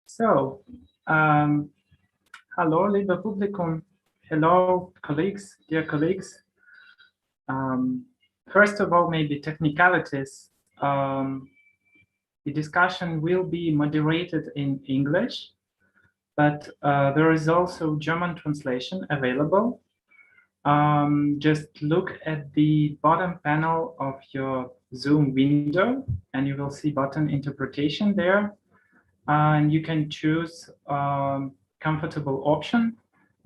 So, hello, liebe Publikum. Hello, colleagues, dear colleagues. First of all, maybe technicalities. The discussion will be moderated in English, but there is also German translation available. Just look at the bottom panel of your Zoom window, and you will see button interpretation there. And you can choose comfortable option.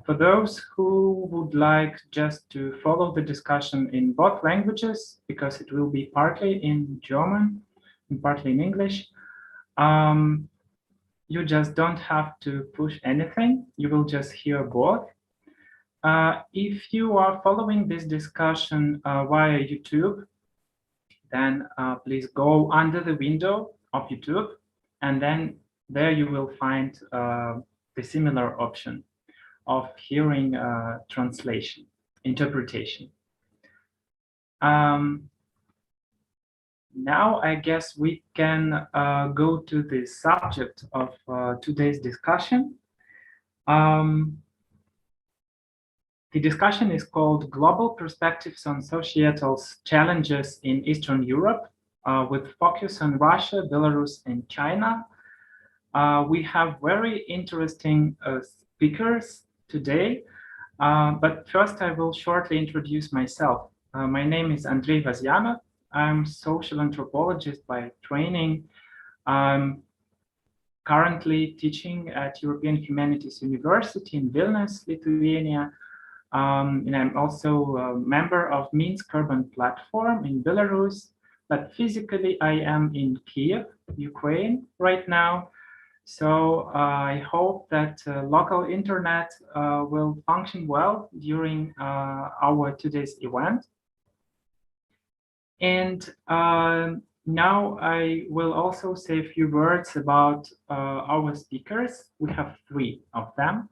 For those who would like just to follow the discussion in both languages, because it will be partly in German and partly in English, you just don't have to push anything. You will just hear both. If you are following this discussion via YouTube, then please go under the window of YouTube, and then there you will find the similar option of hearing translation, interpretation. Now I guess we can go to the subject of today's discussion. The discussion is called Global Perspectives on Societal Challenges in Eastern Europe, with focus on Russia, Belarus, and China. We have very interesting speakers today, but first I will shortly introduce myself. My name is Andrey Vozyanov. I'm social anthropologist by training. I'm currently teaching at European Humanities University in Vilnius, Lithuania. And I'm also a member of Minsk Urban Platform in Belarus, but physically I am in Kiev, Ukraine right now. So I hope that local internet will function well during our today's event. And now I will also say a few words about our speakers. We have 3 of them.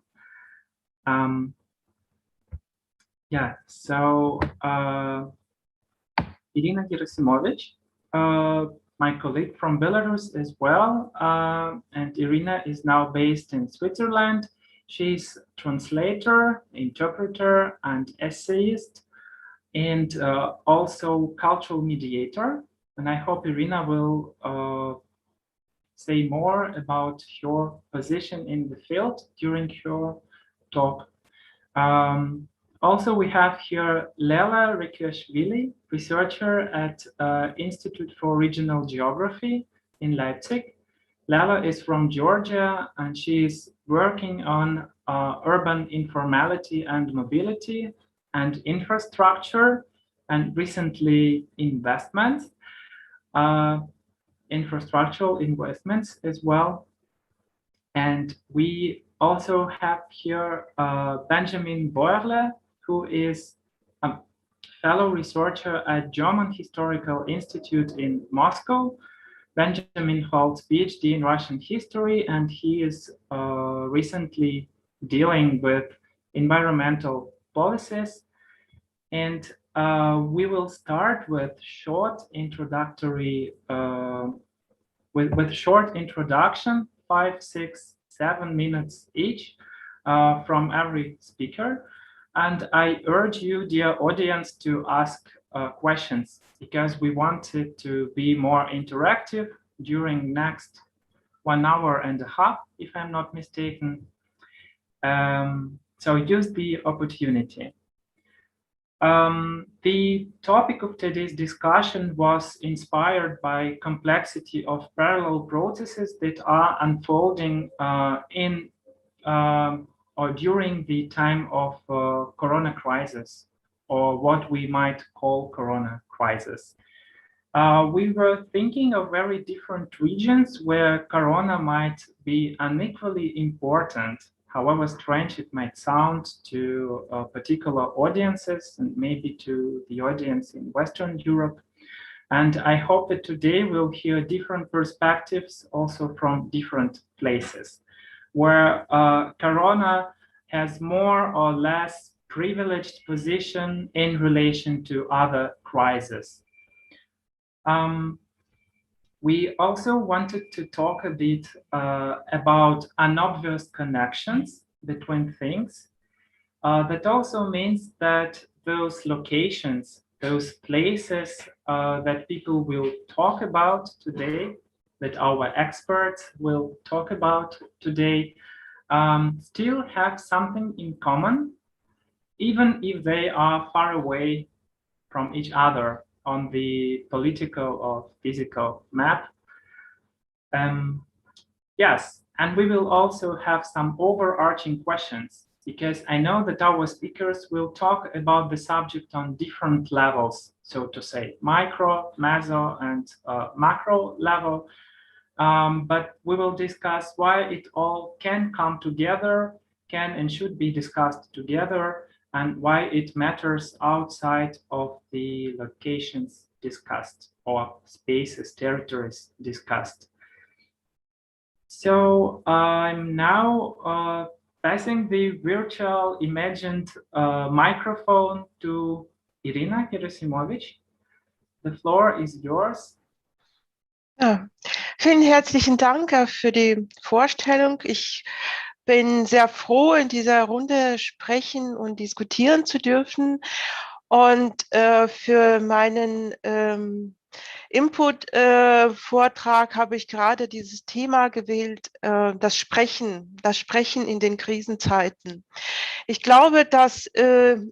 So Iryna Herasimovich, my colleague from Belarus as well, and Iryna is now based in Switzerland. She's translator, interpreter, and essayist, and also cultural mediator. And I hope Iryna will say more about your position in the field during your talk. Also, we have here Lela Rekhviashvili, researcher at Institute for Regional Geography in Leipzig. Lela is from Georgia, and she is working on urban informality and mobility and infrastructure, and recently investments, infrastructural investments as well. And we also have here Benjamin Beuerle, who is a fellow researcher at German Historical Institute in Moscow. Benjamin holds PhD in Russian history, and he is recently dealing with environmental policies. And we will start with short introductory, with short introduction, 5, 6, 7 minutes each from every speaker. And I urge you, dear audience, to ask questions, because we want it to be more interactive during next 1 hour and a half, if I'm not mistaken. So use the opportunity. The topic of today's discussion was inspired by complexity of parallel processes that are unfolding in or during the time of Corona crisis, or what we might call Corona crisis. We were thinking of very different regions where Corona might be unequally important, however strange it might sound to particular audiences and maybe to the audience in Western Europe. And I hope that today we'll hear different perspectives also from different places, where Corona has more or less privileged position in relation to other crises. We also wanted to talk a bit about unobvious connections between things. That also means that those locations, those places that people will talk about today, that our experts will talk about today, still have something in common, even if they are far away from each other on the political or physical map. Yes, and we will also have some overarching questions, because I know that our speakers will talk about the subject on different levels, so to say, micro, meso, and macro level. But we will discuss why it all can come together, can and should be discussed together, and why it matters outside of the locations discussed or spaces, territories discussed. So I'm now passing the virtual imagined microphone to Iryna Herasimovich. The floor is yours. Ja, vielen herzlichen Dank für die Vorstellung. Ich bin sehr froh, in dieser Runde sprechen und diskutieren zu dürfen. Und für meinen Input-Vortrag habe ich gerade dieses Thema gewählt, das Sprechen in den Krisenzeiten. Ich glaube, das ist